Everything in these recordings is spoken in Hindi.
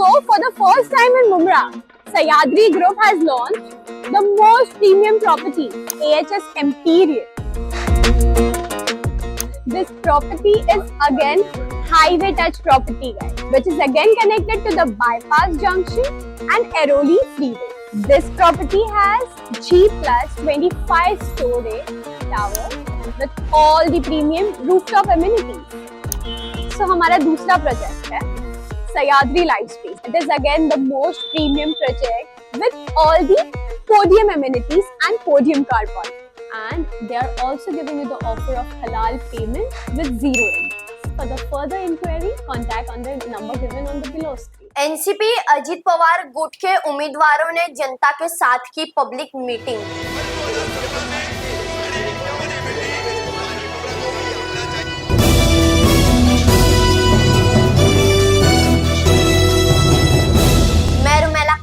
So, for the first time in Mumra, Sahyadri Group has launched the most premium property, AHS Imperial. This property is again highway touch property, guys, which is again connected to the bypass junction and Airoli freeway. This property has G plus 25 story tower with all the premium rooftop amenities. So हमारा दूसरा प्रोजेक्ट है Sahyadri Livespace. It is again the most premium project with all the podium amenities and podium car park. And they are also giving you the offer of halal payment with zero interest. For the further inquiry, contact on the number given on the below screen. NCP Ajit Pawar गुट के उम्मीदवारों ने जनता के साथ की पब्लिक मीटिंग।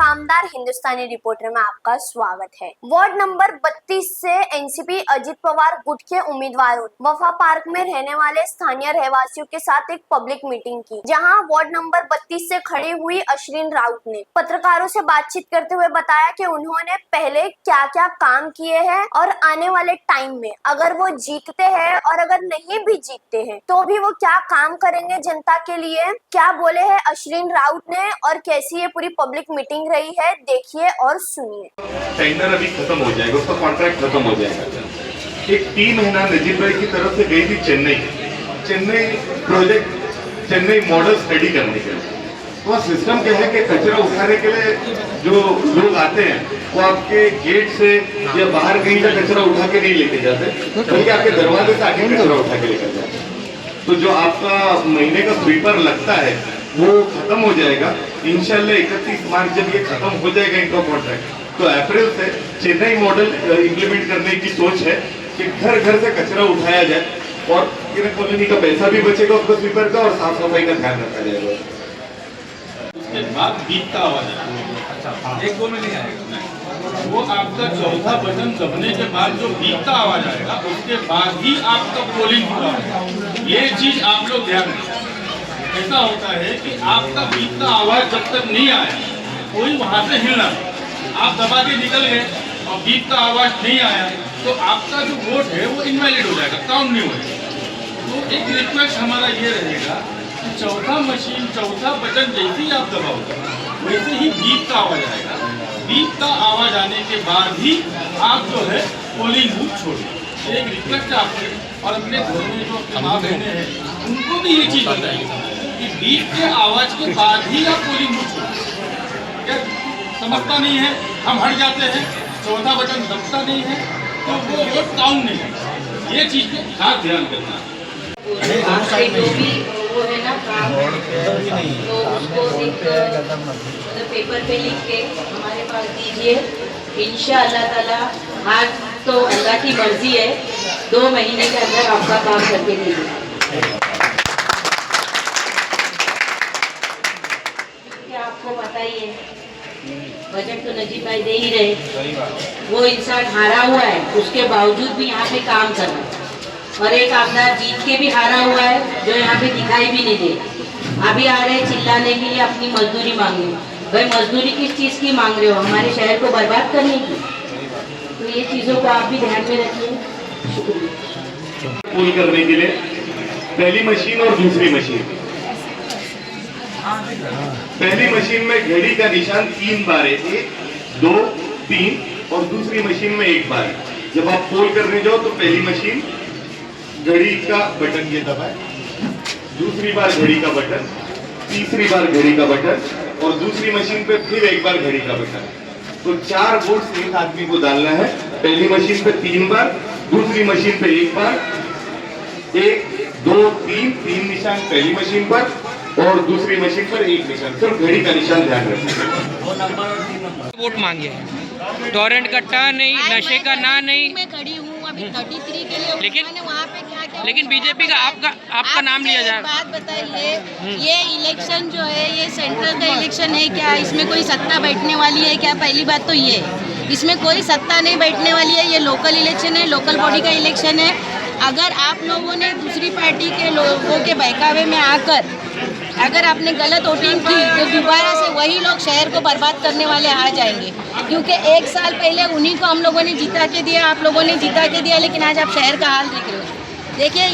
कामदार हिंदुस्तानी रिपोर्टर में आपका स्वागत है। वार्ड नंबर 32 से एनसीपी अजित पवार गुट के उम्मीदवारों वफा पार्क में रहने वाले स्थानीय रहवासियों के साथ एक पब्लिक मीटिंग की, जहां वार्ड नंबर 32 से खड़ी हुई अश्विन राउत ने पत्रकारों से बातचीत करते हुए बताया कि उन्होंने पहले क्या क्या काम किए हैं और आने वाले टाइम में अगर वो जीतते हैं और अगर नहीं भी जीतते हैं तो भी वो क्या काम करेंगे जनता के लिए। क्या बोले हैं अश्विन राउत ने और कैसी ये पूरी पब्लिक मीटिंग रही है, देखिए और सुनिए। टेंडर अभी खत्म हो जाएगा, उसका कॉन्ट्रैक्ट खत्म हो जाएगा। एक 3 महीना नजीब भाई की तरफ से गई थी Chennai project, Chennai model study करने के लिए। तो सिस्टम क्या है कि कचरा उठाने के लिए जो लोग आते हैं वो आपके गेट से या बाहर कहीं का कचरा उठा के नहीं लेके जाते, बल्कि आपके दरवाजे से आके कचरा उठा के लेकर जाते हैं। तो जो आपका महीने का स्वीपर लगता है वो खत्म हो जाएगा इंशाल्लाह। 31 मार्च जब ये खत्म हो जाएगा इनका कॉन्ट्रैक्ट, तो अप्रैल से चेन्नई मॉडल इंप्लीमेंट करने की सोच है कि घर घर से कचरा उठाया जाए और कॉलोनी का पैसा भी बचेगा उसका स्वीपर का और साफ सफाई का ध्यान रखा जाएगा। उसके बाद बीप का आवाज आएगा, एक दो में नहीं आएगा, वो आपका चौथा बटन दबने के बाद जो बीप का आवाज आएगा उसके बाद ही आपका पोलिंग पूरा होगा। ये चीज आप लोग ध्यान रखें। ऐसा होता है कि आपका बीप का आवाज जब तक नहीं आया कोई वहां से हिलना, आप दबा के निकल गए और बीप का आवाज नहीं आया तो आपका जो वोट है वो इनवैलिड हो जाएगा, काउंट नहीं होगा। तो एक रिक्वेस्ट हमारा ये रहेगा कि चौथा बटन जैसे ही आप दबाओगे वैसे ही बीप का आवाज आएगा। बीप का आवाज आने के बाद ही आप जो है पोलिंग बूथ छोड़िए। एक रिक्वेस्ट है आपसे और अपने घर में जो अपने माँ बहने हैं उनको भी ये चीज़ बताइए कि बीप के आवाज के बाद ही आप पोलिंग बूथ छोड़िए। क्या समझता नहीं है, हम हट जाते हैं, चौथा बटन दबता नहीं है तो वो वोट काउंट नहीं है। ये चीज़ पे खास ध्यान करना है। जो भी वो है ना काम तो उसको एक पेपर पे लिख के हमारे पास दीजिए। इंशाअल्लाह ताला आज तो अल्लाह की मर्जी है, 2 महीने के अंदर आपका काम करके दीजिए। क्या आपको पता ही है बजट तो नजीब भाई दे ही रहे, वो इंसान हारा हुआ है उसके बावजूद भी यहाँ पे काम कर रहा है और एक आमदार जीत के भी हारा हुआ है जो यहाँ पे दिखाई भी नहीं दे। अभी आ रहे चिल्लाने के लिए अपनी मजदूरी मांगे। भाई मजदूरी किस चीज़ की मांग रहे हो, हमारे शहर को बर्बाद करने की? तो ये चीज़ों को आप भी ध्यान में रखिए। शुक्रिया। पूल करने के लिए पहली मशीन और दूसरी मशीन, पहली मशीन में घड़ी का निशान 3 बार है, 1 2 3 और दूसरी मशीन में 1 बार है। जब आप पोल करने जाओ तो पहली मशीन घड़ी का बटन ये दबाए, दूसरी बार घड़ी का बटन, तीसरी बार घड़ी का बटन और दूसरी मशीन पे फिर 1 बार घड़ी का बटन। तो 4 वोट्स एक आदमी को डालना है। पहली मशीन पे 3 बार, दूसरी मशीन पे 1 बार, 1 2 3 निशान पहली मशीन पर और दूसरी मशीन पर 1 निशान। सिर्फ घड़ी का निशान ध्यान रखें। वोट मांगे हैं, टॉरेंट कट्टा नहीं, नशे का ना नहीं। मैं खड़ी हूँ अभी 33 के लिए, लेकिन वहाँ पे क्या लेकिन बीजेपी का आपका नाम लिया जाए। बात बताइए, ये इलेक्शन जो है ये सेंट्रल का इलेक्शन है क्या? इसमें कोई सत्ता बैठने वाली है क्या? पहली बात तो ये, इसमें कोई सत्ता नहीं बैठने वाली है। ये लोकल इलेक्शन है, लोकल बॉडी का इलेक्शन है। अगर आप लोगों ने दूसरी पार्टी के लोगों के बहकावे में आकर अगर आपने गलत वोटिंग की तो दोबारा से वही लोग शहर को बर्बाद करने वाले आ जाएंगे, क्योंकि 1 साल पहले उन्हीं को हम लोगों ने जिता के दिया, आप लोगों ने जिता के दिया, लेकिन आज आप शहर का हाल देख रहे हो। देखिए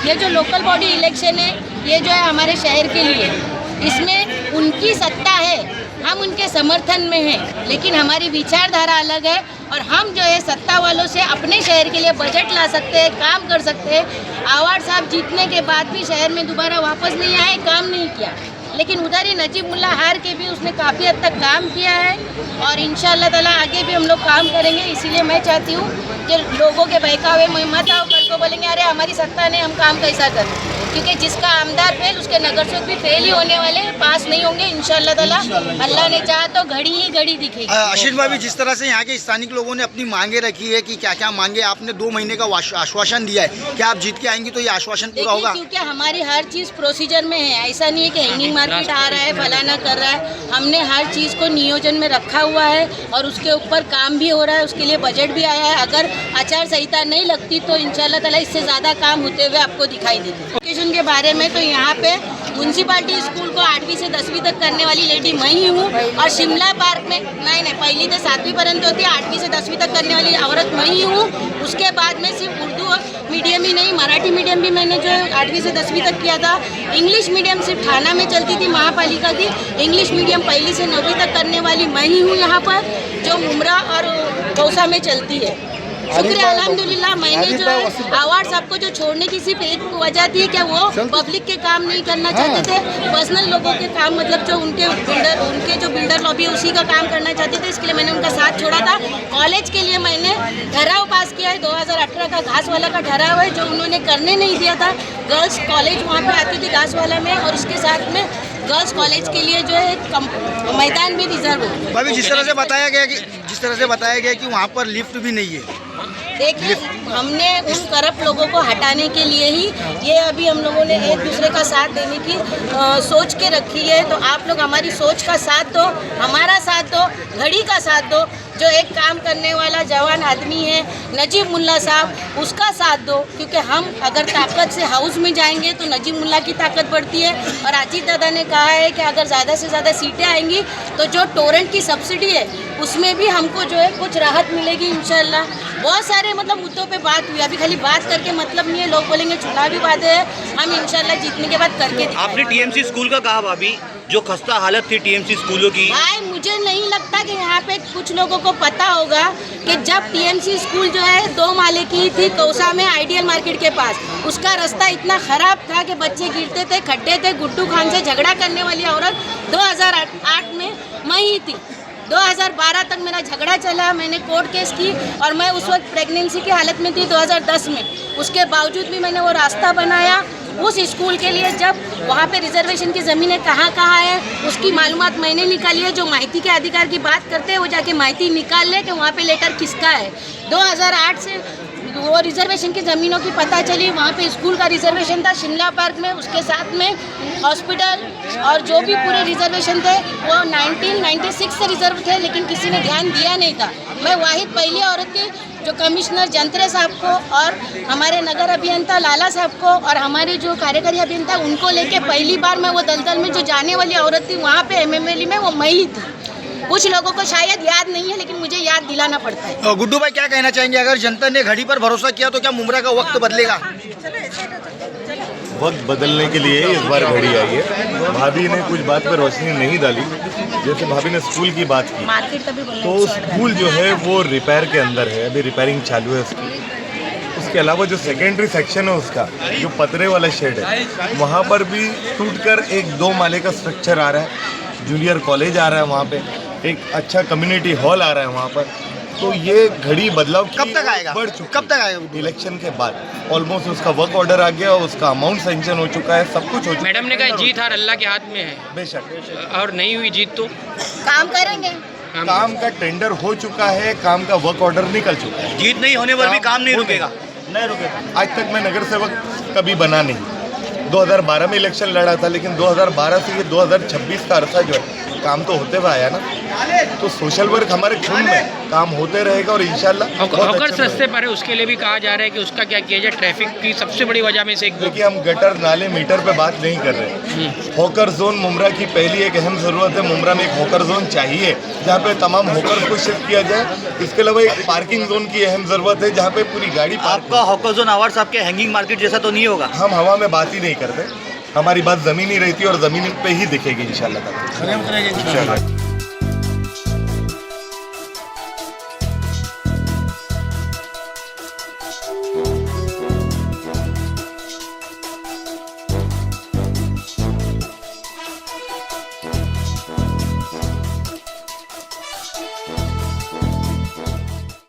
ये जो लोकल बॉडी इलेक्शन है, ये जो है हमारे शहर के लिए, इसमें उनकी सत्ता है, हम उनके समर्थन में हैं, लेकिन हमारी विचारधारा अलग है और हम जो है सत्ता वालों से अपने शहर के लिए बजट ला सकते हैं, काम कर सकते हैं। आवाड़ साहब जीतने के बाद भी शहर में दोबारा वापस नहीं आए, काम नहीं किया, लेकिन उधर ही नजीब मुल्ला हार के भी उसने काफ़ी हद तक काम किया है और इंशाअल्लाह ताला आगे भी हम लोग काम करेंगे। इसीलिए मैं चाहती हूँ कि लोगों के बहकावे में मत आओ, कल को बोलेंगे अरे हमारी सत्ता ने हम काम कैसा करें, क्योंकि जिसका आमदार फेल उसके नगर सेवक भी फेल ही होने वाले हैं, पास नहीं होंगे इंशाअल्लाह ताला। अल्लाह ने चाहा तो घड़ी ही घड़ी दिखेगी। आशीष भाभी, जिस तरह से यहाँ के स्थानिक लोगों ने अपनी मांगे रखी है कि क्या क्या मांगे, आपने 2 महीने का आश्वासन दिया है, क्या आप जीत के आएंगी तो ये आश्वासन पूरा होगा? क्योंकि हमारी हर चीज़ प्रोसीजर में है, ऐसा नहीं है कि हैंगिंग मार्केट आ रहा है, फलाना कर रहा है। हमने हर चीज़ को नियोजन में रखा हुआ है और उसके ऊपर काम भी हो रहा है, उसके लिए बजट भी आया है। अगर आचार संहिता नहीं लगती तो इंशाल्लाह ताला इससे ज़्यादा काम होते हुए आपको दिखाई देते। एजुकेशन के बारे में तो यहाँ पे म्यूनसिपालिटी स्कूल को 8वीं से 10वीं तक करने वाली लेडी मैं ही हूँ और शिमला पार्क में नहीं पहली से 7वीं पर्यंत होती है, 8वीं से 10वीं तक करने वाली औरत मैं ही हूँ। उसके बाद में सिर्फ उर्दू मीडियम ही नहीं, मराठी मीडियम भी मैंने जो है 8वीं से 10वीं तक किया था। इंग्लिश मीडियम सिर्फ थाना में चलती थी महापालिका की, इंग्लिश मीडियम पहली से 9वीं तक करने वाली मैं ही हूँ यहाँ पर, जो मुमरा और गौसा में चलती है। शुक्रिया अल्हम्दुलिल्लाह। मैंने जो है आवाड़ साहब को जो छोड़ने की सिर्फ एक वजह थी कि वो पब्लिक के काम नहीं करना चाहते थे, पर्सनल लोगों के काम, मतलब जो उनके जो बिल्डर लॉबी है उसी का काम करना चाहते थे, इसके लिए मैंने उनका साथ छोड़ा था। कॉलेज के लिए मैंने ठहराव पास किया है, 2018 का घासवाला का ठहराव है जो उन्होंने करने नहीं दिया था। गर्ल्स कॉलेज वहाँ पे आती थी घासवाला में और उसके साथ में गर्ल्स कॉलेज के लिए जो है मैदान भी रिजर्व हो। भाभी, जिस तरह से बताया गया कि वहाँ पर लिफ्ट भी नहीं है, देखिए हमने उन करप्ट लोगों को हटाने के लिए ही ये अभी हम लोगों ने एक दूसरे का साथ देने की सोच के रखी है। तो आप लोग हमारी सोच का साथ दो, हमारा साथ दो, घड़ी का साथ दो। जो एक काम करने वाला जवान आदमी है नजीब मुल्ला साहब, उसका साथ दो, क्योंकि हम अगर ताकत से हाउस में जाएंगे तो नजीब मुल्ला की ताकत बढ़ती है। और अजीत दादा ने कहा है कि अगर ज़्यादा से ज़्यादा सीटें आएंगी तो जो टोरेंट की सब्सिडी है उसमें भी हमको जो है कुछ राहत मिलेगी इंशाल्लाह। बहुत सारे मतलब मुद्दों पे बात हुई, अभी खाली बात करके मतलब नहीं है, लोग बोलेंगे चुनावी वादे है, हम इंशाल्लाह जीतने के बाद करके दिखाएंगे। आपने टीएमसी स्कूल का कहा भाभी, जो खस्ता हालत थी टीएमसी स्कूलों की। भाई मुझे नहीं लगता कि यहाँ पे कुछ लोगों को पता होगा कि जब टीएमसी स्कूल जो है 2 माले की थी कौसा में आइडियल मार्केट के पास, उसका रास्ता इतना खराब था कि बच्चे गिरते थे, खड्डे थे। गुड्डू खान से झगड़ा करने वाली औरत 2008 में मैं ही थी, 2012 तक मेरा झगड़ा चला, मैंने कोर्ट केस की और मैं उस वक्त प्रेगनेंसी की हालत में थी 2010 में। उसके बावजूद भी मैंने वो रास्ता बनाया उस स्कूल के लिए। जब वहाँ पे रिजर्वेशन की ज़मीनें कहाँ है उसकी मालूमात मैंने निकाली है। जो माहिती के अधिकार की बात करते हैं वो जाके माहिती निकाल ले कि वहाँ पे लेटर किसका है। 2008 से वो रिजर्वेशन की ज़मीनों की पता चली, वहाँ पे स्कूल का रिजर्वेशन था शिमला पार्क में, उसके साथ में हॉस्पिटल और जो भी पूरे रिजर्वेशन थे वो 1996 से रिजर्व थे, लेकिन किसी ने ध्यान दिया नहीं था। मैं वाहिद पहली औरत थी जो कमिश्नर जंत्रे साहब को और हमारे नगर अभियंता लाला साहब को और हमारे जो कार्यकारी अभियंता उनको लेके पहली बार मैं वो दलदल में जो जाने वाली औरत थी वहाँ पे MMLE में वो मैं ही थी। कुछ लोगों को शायद याद नहीं है, लेकिन मुझे याद दिलाना पड़ता है। गुड्डू भाई, क्या कहना चाहेंगे, अगर जनता ने घड़ी पर भरोसा किया तो क्या मुमरा का वक्त बदलेगा? वक्त बदलने के लिए इस बार घड़ी आई है। भाभी ने कुछ बात पर रोशनी नहीं डाली, जैसे भाभी ने स्कूल की बात की, तो स्कूल जो है वो रिपेयर के अंदर है, अभी रिपेयरिंग चालू है उसकी। उसके अलावा जो सेकेंडरी सेक्शन है उसका जो पतरे वाला शेड है वहाँ पर भी टूटकर 1-2 माले का स्ट्रक्चर आ रहा है। जूनियर कॉलेज आ रहा है वहाँ पे, एक अच्छा कम्युनिटी हॉल आ रहा है वहाँ पर। तो ये घड़ी बदलाव कब तक आएगा? बढ़ चुका, कब तक आएगा? इलेक्शन के बाद ऑलमोस्ट उसका वर्क ऑर्डर आ गया, उसका अमाउंट सेंक्शन हो चुका है, सब कुछ हो चुका है। मैडम ने कहा जीत हार अल्लाह के हाथ में है, बेशक, और नहीं हुई जीत तो काम करेंगे। काम का टेंडर हो चुका है, काम का वर्क ऑर्डर निकल चुका है। जीत नहीं होने पर भी काम नहीं रुकेगा। नहीं रुकेगा। आज तक मैं नगर सेवक कभी बना नहीं। 2012 में इलेक्शन लड़ा था, लेकिन 2012 से ये 2026 का अरसा जो है काम तो होते हुए आया ना, तो सोशल वर्क हमारे खून में काम होते रहेगा और इंशाल्लाह हॉकर सस्ते पर है, उसके लिए भी कहा जा रहा है कि उसका क्या किया जाए। ट्रैफिक की सबसे बड़ी वजह में से एक देखिए, हम गटर नाले मीटर पे बात नहीं कर रहे। हॉकर जोन मुमरा की पहली एक अहम ज़रूरत है। मुमरा में एक हॉकर जोन चाहिए जहाँ पे तमाम हॉकर को शिफ्ट किया जाए। इसके अलावा एक पार्किंग जोन की अहम ज़रूरत है जहाँ पे पूरी गाड़ी आपका हॉकर जोन आवर्स आपके हैंगिंग मार्केट जैसा तो नहीं होगा? हम हवा में बात ही नहीं करते, हमारी बात ज़मीनी रहती है और ज़मीन पे ही दिखेगी इंशाल्लाह।